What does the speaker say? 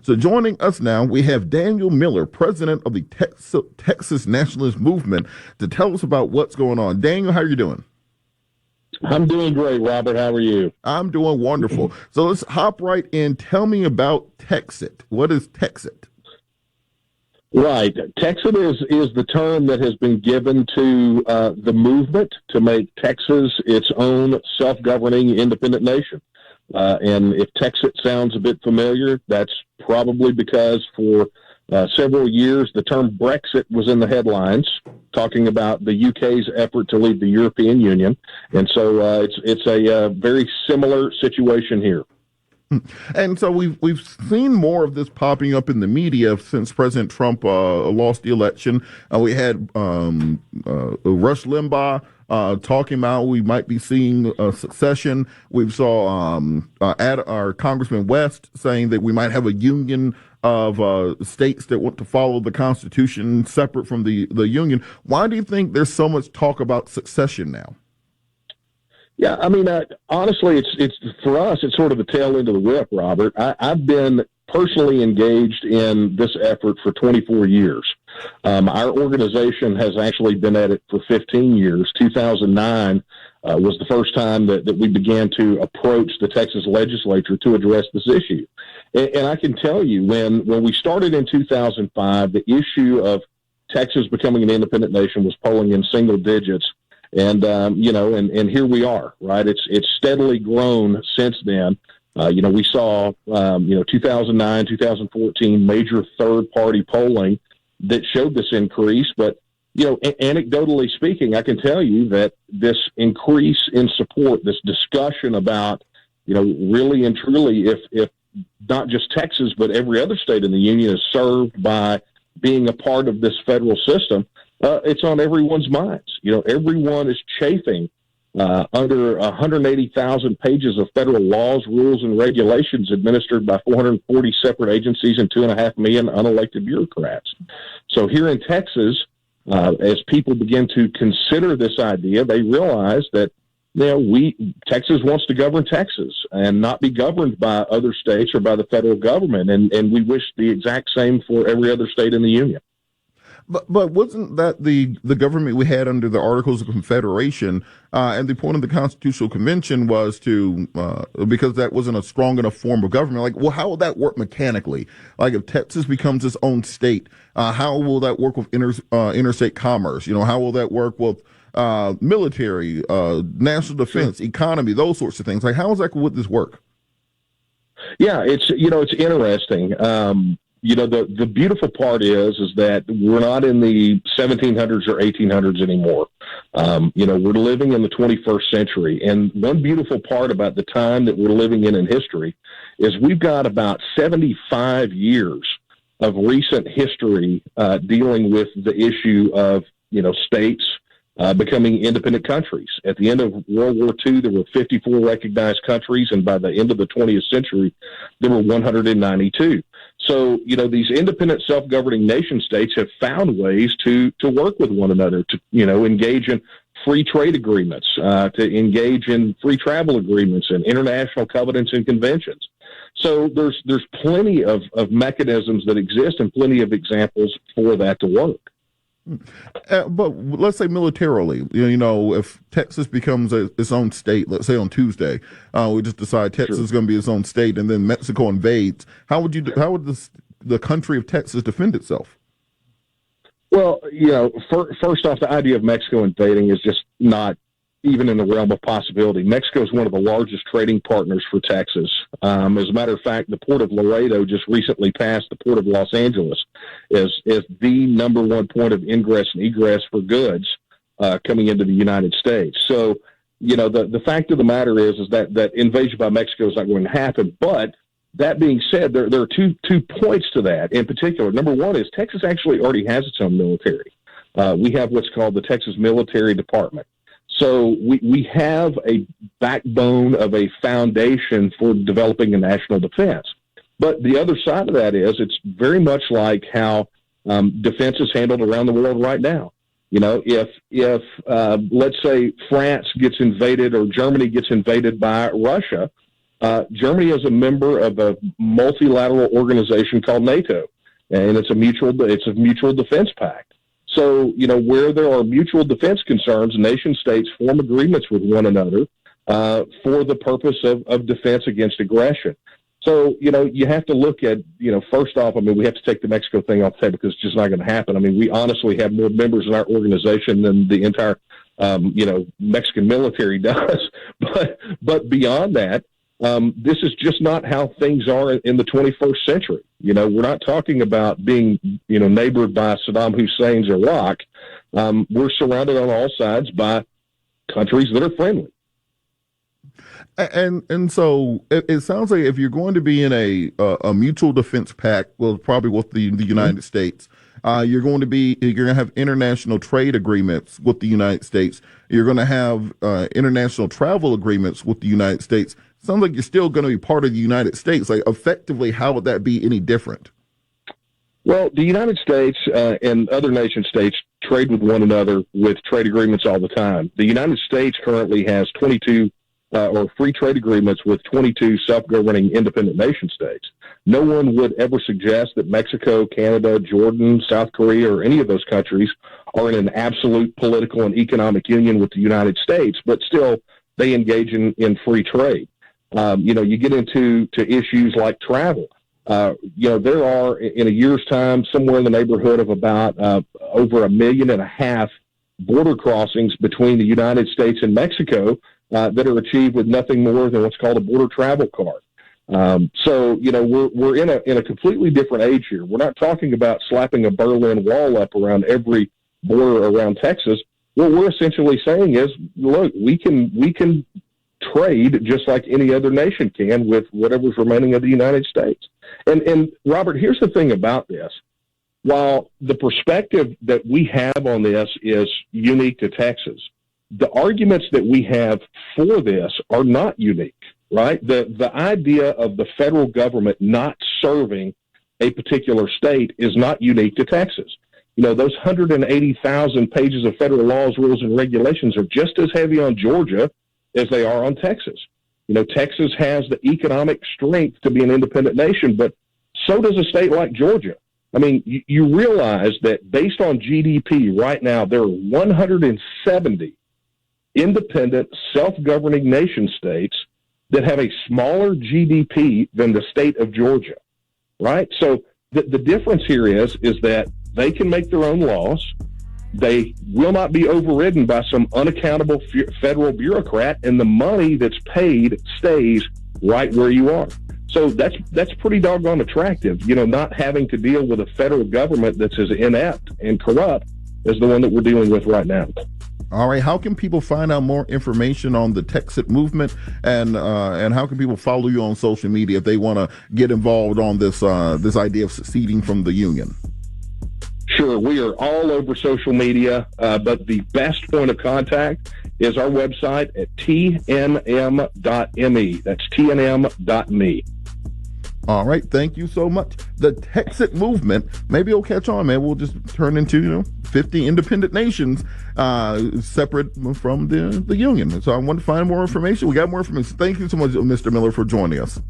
So joining us now, we have Daniel Miller, president of the Texas Nationalist Movement, to tell us about what's going on. Daniel, how are you doing? I'm doing great, Robert. How are you? I'm doing wonderful. So let's hop right in. Tell me about Texit. What is Texit? Right. Texit is the term that has been given to the movement to make Texas its own self-governing independent nation. And if Texit sounds a bit familiar, that's probably because for several years the term Brexit was in the headlines, talking about the UK's effort to leave the European Union. And so it's a very similar situation here. And so we've seen more of this popping up in the media since President Trump lost the election. We had Rush Limbaugh talking about we might be seeing a succession. We saw our Congressman West saying that we might have a union of states that want to follow the Constitution separate from the union. Why do you think there's so much talk about succession now? Yeah, I mean, honestly, it's for us, it's sort of the tail end of the whip, Robert. I've been personally engaged in this effort for 24 years. Our organization has actually been at it for 15 years. 2009 was the first time that we began to approach the Texas legislature to address this issue. And I can tell you, when we started in 2005, the issue of Texas becoming an independent nation was polling in single digits. And, and here we are, right? It's steadily grown since then. We saw, 2009, 2014 major third-party polling that showed this increase. But, anecdotally speaking, I can tell you that this increase in support, this discussion about, really and truly, if not just Texas, but every other state in the union is served by being a part of this federal system, it's on everyone's minds. Everyone is chafing under 180,000 pages of federal laws, rules, and regulations administered by 440 separate agencies and 2.5 million unelected bureaucrats. So here in Texas, as people begin to consider this idea, they realize that Texas wants to govern Texas and not be governed by other states or by the federal government, and we wish the exact same for every other state in the union. But wasn't that the government we had under the Articles of Confederation? And the point of the Constitutional Convention was to, because that wasn't a strong enough form of government, like, well, how will that work mechanically? Like, if Texas becomes its own state, how will that work with interstate commerce? How will that work with military, national defense, economy, those sorts of things? Like, how exactly would this work? Yeah, it's interesting. The beautiful part is that we're not in the 1700s or 1800s anymore. We're living in the 21st century. And one beautiful part about the time that we're living in history is we've got about 75 years of recent history dealing with the issue of, states becoming independent countries. At the end of World War II, there were 54 recognized countries, and by the end of the 20th century, there were 192. So, these independent self-governing nation states have found ways to work with one another, to, engage in free trade agreements, to engage in free travel agreements and international covenants and conventions. So there's plenty of mechanisms that exist and plenty of examples for that to work. But let's say militarily, if Texas becomes its own state, let's say on Tuesday, we just decide Texas is going to be its own state, and then Mexico invades. How would the country of Texas defend itself? Well, first off, the idea of Mexico invading is just not even in the realm of possibility. Mexico is one of the largest trading partners for Texas. As a matter of fact, the Port of Laredo just recently passed the Port of Los Angeles as the number one point of ingress and egress for goods coming into the United States. So, the fact of the matter is that invasion by Mexico is not going to happen. But that being said, there are two points to that in particular. Number one is Texas actually already has its own military. We have what's called the Texas Military Department. So we have a backbone of a foundation for developing a national defense. But the other side of that is it's very much like how defense is handled around the world right now. If let's say France gets invaded or Germany gets invaded by Russia, Germany is a member of a multilateral organization called NATO, and it's a mutual defense pact. So, where there are mutual defense concerns, nation states form agreements with one another for the purpose of defense against aggression. So, you have to look at, first off, we have to take the Mexico thing off the table because it's just not going to happen. We honestly have more members in our organization than the entire, Mexican military does. But beyond that, this is just not how things are in the 21st century. We're not talking about being, neighbored by Saddam Hussein's Iraq. We're surrounded on all sides by countries that are friendly. And so it sounds like if you're going to be in a mutual defense pact, well, probably with the United States, you're going to have international trade agreements with the United States. You're going to have international travel agreements with the United States. Sounds like you're still going to be part of the United States. Like, effectively, how would that be any different? Well, the United States and other nation states trade with one another with trade agreements all the time. The United States currently has 22 or free trade agreements with 22 self-governing independent nation states. No one would ever suggest that Mexico, Canada, Jordan, South Korea, or any of those countries are in an absolute political and economic union with the United States, but still they engage in free trade. You get into issues like travel. There are, in a year's time, somewhere in the neighborhood of about over 1.5 million border crossings between the United States and Mexico that are achieved with nothing more than what's called a border travel card. So we're in a completely different age here. We're not talking about slapping a Berlin Wall up around every border around Texas. What we're essentially saying is, look, we can trade just like any other nation can with whatever's remaining of the United States. And Robert, here's the thing about this. While the perspective that we have on this is unique to Texas, the arguments that we have for this are not unique, right? The idea of the federal government not serving a particular state is not unique to Texas. Those 180,000 pages of federal laws, rules, and regulations are just as heavy on Georgia as they are on Texas. Texas has the economic strength to be an independent nation, but so does a state like Georgia. You realize that based on GDP right now, there are 170 independent, self-governing nation states that have a smaller GDP than the state of Georgia, right? So the difference here is that they can make their own laws. They will not be overridden by some unaccountable federal bureaucrat, and the money that's paid stays right where you are. So that's pretty doggone attractive, not having to deal with a federal government that's as inept and corrupt as the one that we're dealing with right now. All right. How can people find out more information on the Texit movement, and how can people follow you on social media if they want to get involved on this idea of seceding from the Union? Sure. We are all over social media, but the best point of contact is our website at tnm.me. That's tnm.me. All right. Thank you so much. The Texit movement, maybe it'll catch on, man. We'll just turn into, 50 independent nations separate from the Union. So I want to find more information. We got more information. Thank you so much, Mr. Miller, for joining us.